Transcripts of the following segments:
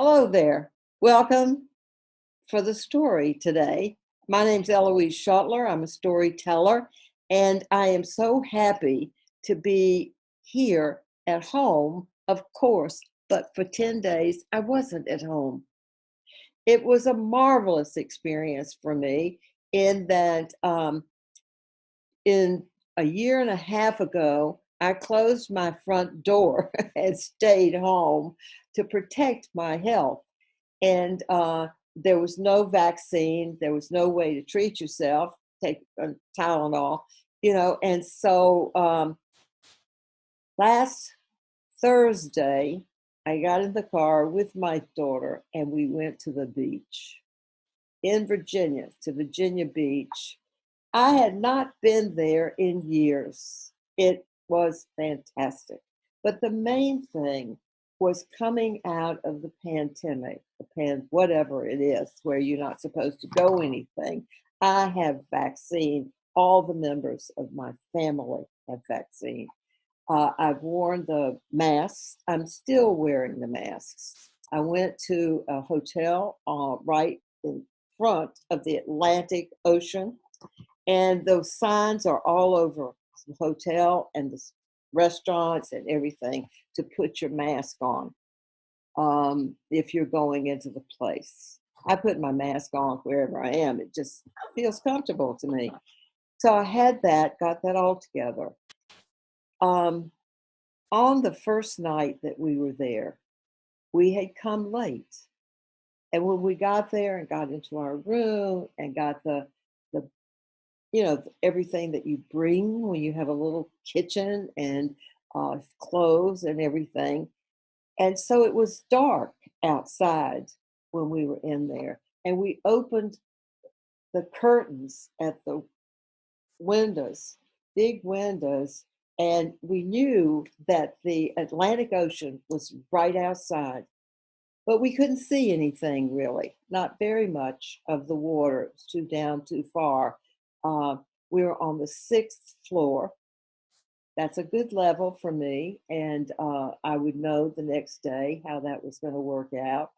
Hello there. Welcome for the story today. My name's Ellouise Schoettler. I'm a storyteller, and I am so happy to be here at home, of course, but for 10 days I wasn't at home. It was a marvelous experience for me in that in a year and a half ago, I closed my front door and stayed home to protect my health. And there was no vaccine, there was no way to treat yourself, take Tylenol, And so last Thursday, I got in the car with my daughter and we went to the beach in Virginia, to Virginia Beach. I had not been there in years. It was fantastic. But the main thing was coming out of the pandemic, whatever it is, where you're not supposed to go anything. I have vaccine. All the members of my family have vaccine. I've worn the masks. I'm still wearing the masks. I went to a hotel right in front of the Atlantic Ocean, and those signs are all over the hotel and the restaurants and everything to put your mask on if you're going into the place. I put my mask on wherever I am. It just feels comfortable to me. So I had that, got that all together. On the first night that we were there, we had come late. And when we got there and got into our room and got the everything that you bring when you have a little kitchen and clothes and everything. And so it was dark outside when we were in there. And we opened the curtains at the windows, big windows, and we knew that the Atlantic Ocean was right outside. But we couldn't see anything really, not very much of the water. It was too far. We were on the 6th floor. That's a good level for me, and I would know the next day how that was going to work out.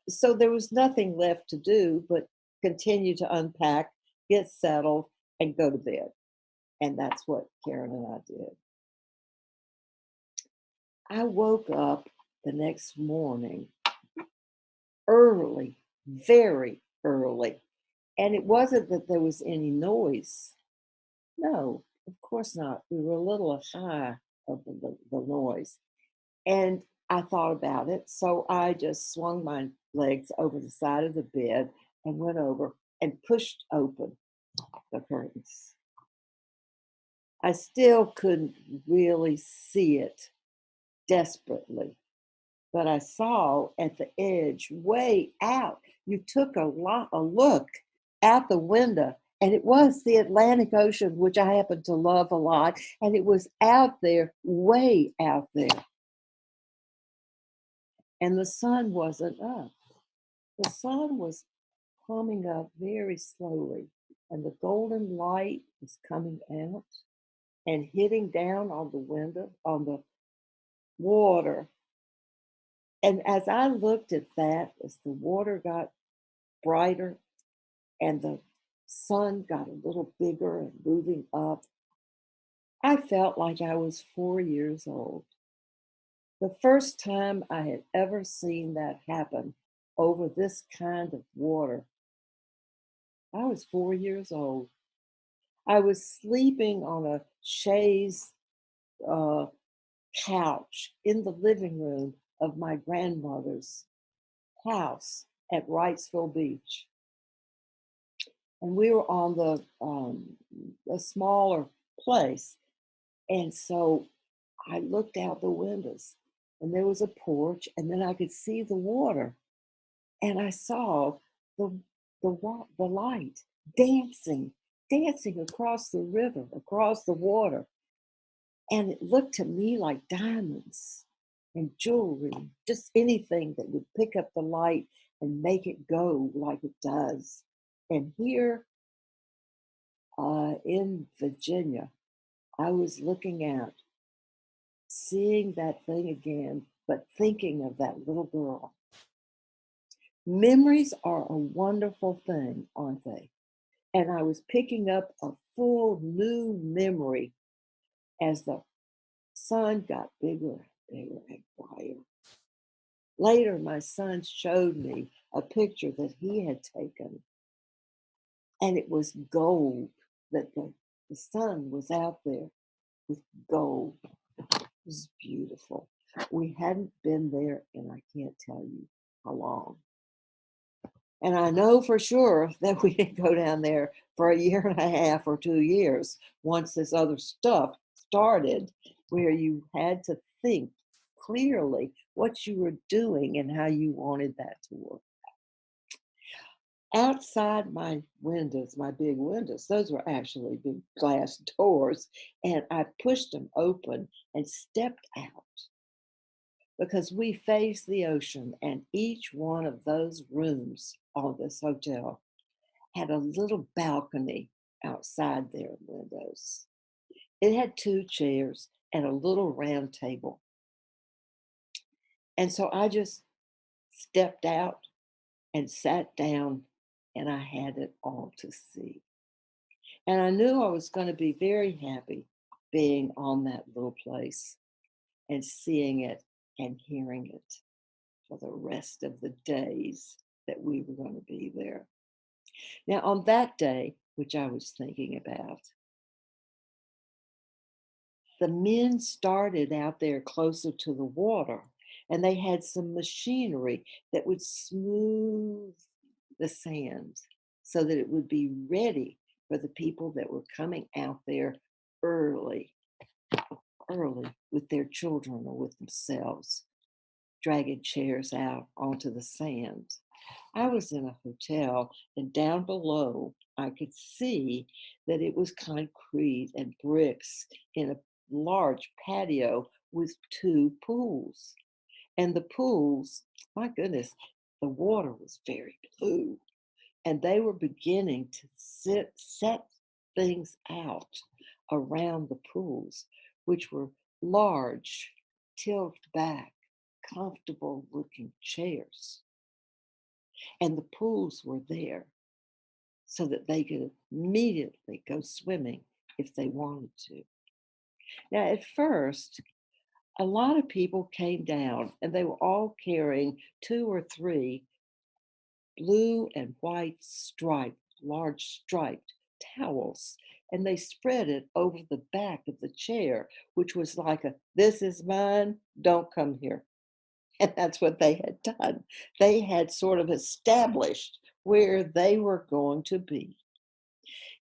So there was nothing left to do but continue to unpack, get settled, and go to bed. And that's what Karen and I did. I woke up the next morning early, very early. And it wasn't that there was any noise. No, of course not. We were a little high of the noise. And I thought about it. So I just swung my legs over the side of the bed and went over and pushed open the curtains. I still couldn't really see it desperately, but I saw at the edge, way out. You took a look out the window, and it was the Atlantic Ocean, which I happen to love a lot, and it was out there, way out there. And the sun wasn't up. The sun was coming up very slowly, and the golden light was coming out and hitting down on the window, on the water. And as I looked at that, as the water got brighter and the sun got a little bigger and moving up, I felt like I was 4 years old. The first time I had ever seen that happen over this kind of water, I was 4 years old. I was sleeping on a chaise uh, couch in the living room of my grandmother's house at Wrightsville Beach. And we were on a smaller place. And so I looked out the windows and there was a porch, and then I could see the water. And I saw the light dancing across the river, across the water. And it looked to me like diamonds and jewelry, just anything that would pick up the light and make it go like it does. And here in Virginia, I was looking out, seeing that thing again, but thinking of that little girl Memories are a wonderful thing, aren't they? And I was picking up a full new memory as the sun got bigger and bigger and brighter. Later, my son showed me a picture that he had taken, and it was gold, that the sun was out there with gold. It was beautiful. We hadn't been there, and I can't tell you how long. And I know for sure that we didn't go down there for a year and a half or 2 years once this other stuff started, where you had to think clearly what you were doing and how you wanted that to work. Outside my windows, my big windows, those were actually big glass doors, and I pushed them open and stepped out because we faced the ocean, and each one of those rooms on this hotel had a little balcony outside their windows. It had 2 chairs and a little round table. And so I just stepped out and sat down, and I had it all to see. And I knew I was going to be very happy being on that little place and seeing it and hearing it for the rest of the days that we were going to be there. Now, on that day, which I was thinking about, the men started out there closer to the water, and they had some machinery that would smooth the sand so that it would be ready for the people that were coming out there early, early with their children or with themselves, dragging chairs out onto the sand. I was in a hotel, and down below, I could see that it was concrete and bricks in a large patio with 2 pools. And the pools, my goodness, the water was very blue. And they were beginning to set things out around the pools, which were large, tilt back, comfortable looking chairs. And the pools were there so that they could immediately go swimming if they wanted to. Now, at first, a lot of people came down, and they were all carrying 2 or 3 blue and white large striped towels, and they spread it over the back of the chair, which was like "This is mine, don't come here." And that's what they had done. They had sort of established where they were going to be.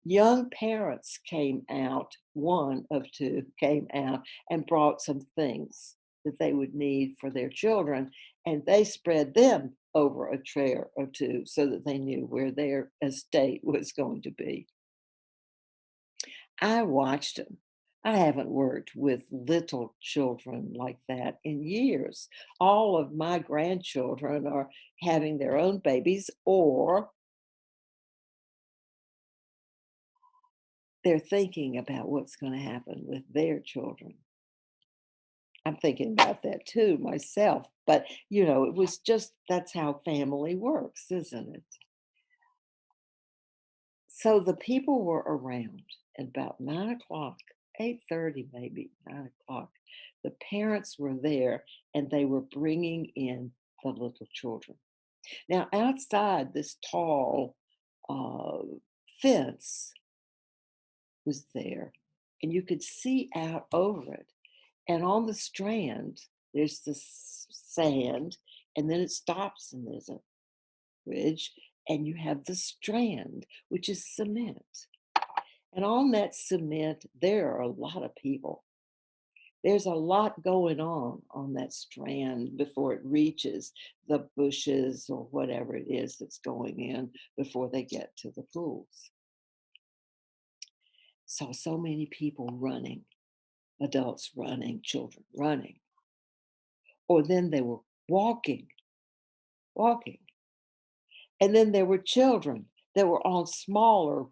Young parents came out, one of 2 came out and brought some things that they would need for their children, and they spread them over a chair or 2 so that they knew where their estate was going to be. I watched them. I haven't worked with little children like that in years. All of my grandchildren are having their own babies, or they're thinking about what's going to happen with their children. I'm thinking about that too myself, but it was just that's how family works, isn't it? So the people were around at about 9 o'clock, 8:30 maybe, 9 o'clock. The parents were there, and they were bringing in the little children. Now, outside this tall uh, fence was there, and you could see out over it. And on the strand, there's this sand, and then it stops, and there's a bridge, and you have the strand, which is cement. And on that cement, there are a lot of people. There's a lot going on that strand before it reaches the bushes or whatever it is that's going in before they get to the pools. So many people running, adults running, children running. Or then they were walking. And then there were children that were on smaller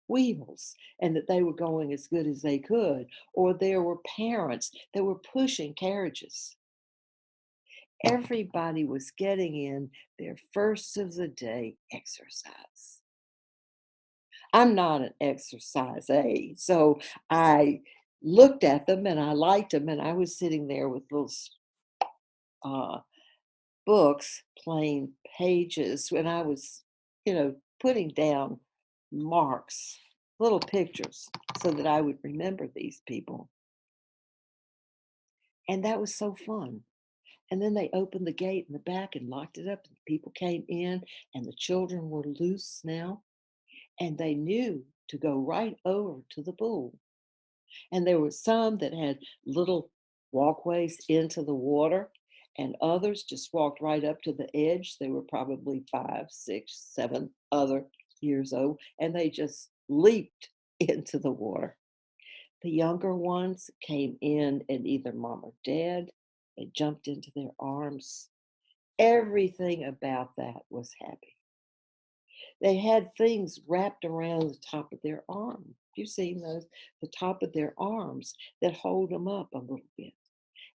wheels and that they were going as good as they could. Or there were parents that were pushing carriages. Everybody was getting in their first of the day exercise. I'm not an exercise aide, so I looked at them and I liked them, and I was sitting there with little uh, books, plain pages, when I was, putting down marks, little pictures, so that I would remember these people. And that was so fun. And then they opened the gate in the back and locked it up, and people came in, and the children were loose now, and they knew to go right over to the pool. And there were some that had little walkways into the water, and others just walked right up to the edge. They were probably 5, 6, 7 other years old, and they just leaped into the water. The younger ones came in, and either mom or dad, they jumped into their arms. Everything about that was happy. They had things wrapped around the top of their arm. You've seen those, the top of their arms that hold them up a little bit.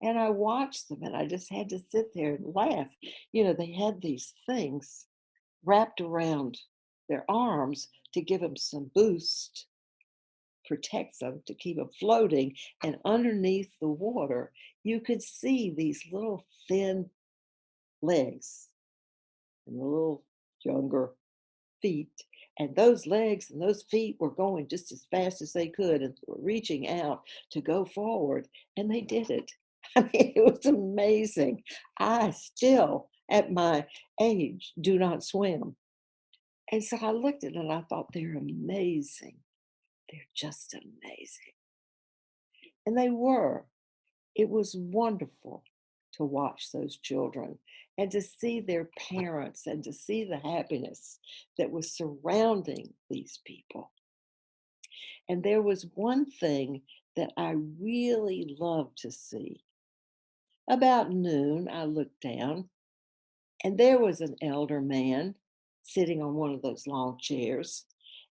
And I watched them and I just had to sit there and laugh. They had these things wrapped around their arms to give them some boost, protect them, to keep them floating. And underneath the water, you could see these little thin legs and the little younger feet. And those legs and those feet were going just as fast as they could and were reaching out to go forward. And they did it. I mean, it was amazing. I still, at my age, do not swim. And so I looked at it and I thought, they're amazing. They're just amazing. And they were. It was wonderful to watch those children and to see their parents and to see the happiness that was surrounding these people. And there was one thing that I really loved to see. About noon, I looked down and there was an elder man sitting on one of those long chairs.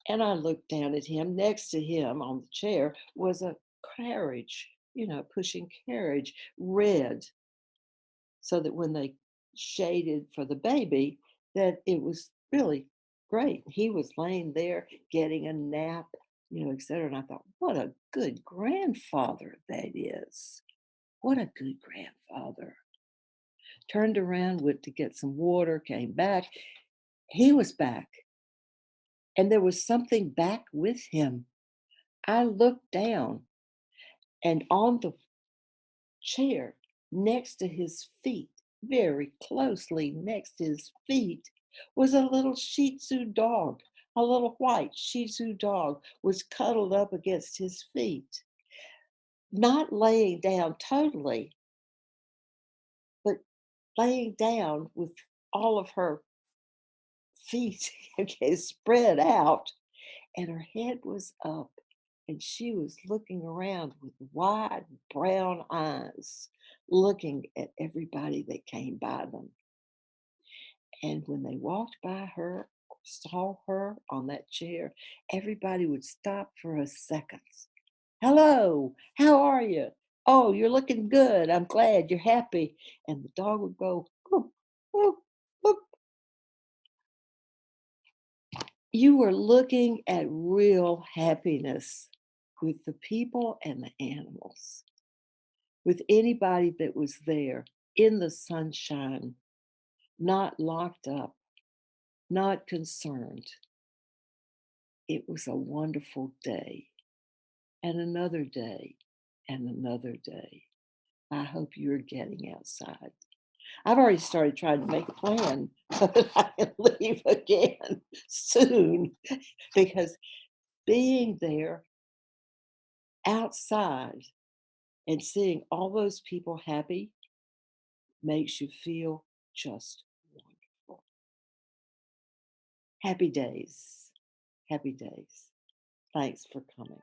And I looked down at him. Next to him on the chair was a carriage, pushing carriage, red, so that when they shaded for the baby, that it was really great. He was laying there getting a nap, et cetera. And I thought, what a good grandfather that is. What a good grandfather. Turned around, went to get some water, came back. He was back. And there was something back with him. I looked down, and on the chair next to his feet, very closely next to his feet, was a little Shih Tzu dog. A little white Shih Tzu dog was cuddled up against his feet, not laying down totally, but laying down with all of her feet okay, spread out, and her head was up, and she was looking around with wide brown eyes, looking at everybody that came by them. And when they walked by her, or saw her on that chair, everybody would stop for a second. Hello, how are you? Oh, you're looking good. I'm glad you're happy. And the dog would go, "Whoop, whoop, whoop." You were looking at real happiness with the people and the animals, with anybody that was there in the sunshine, not locked up, not concerned. It was a wonderful day, and another day, and another day. I hope you're getting outside. I've already started trying to make a plan so that I can leave again soon because being there outside and seeing all those people happy makes you feel just wonderful. Happy days. Happy days. Thanks for coming.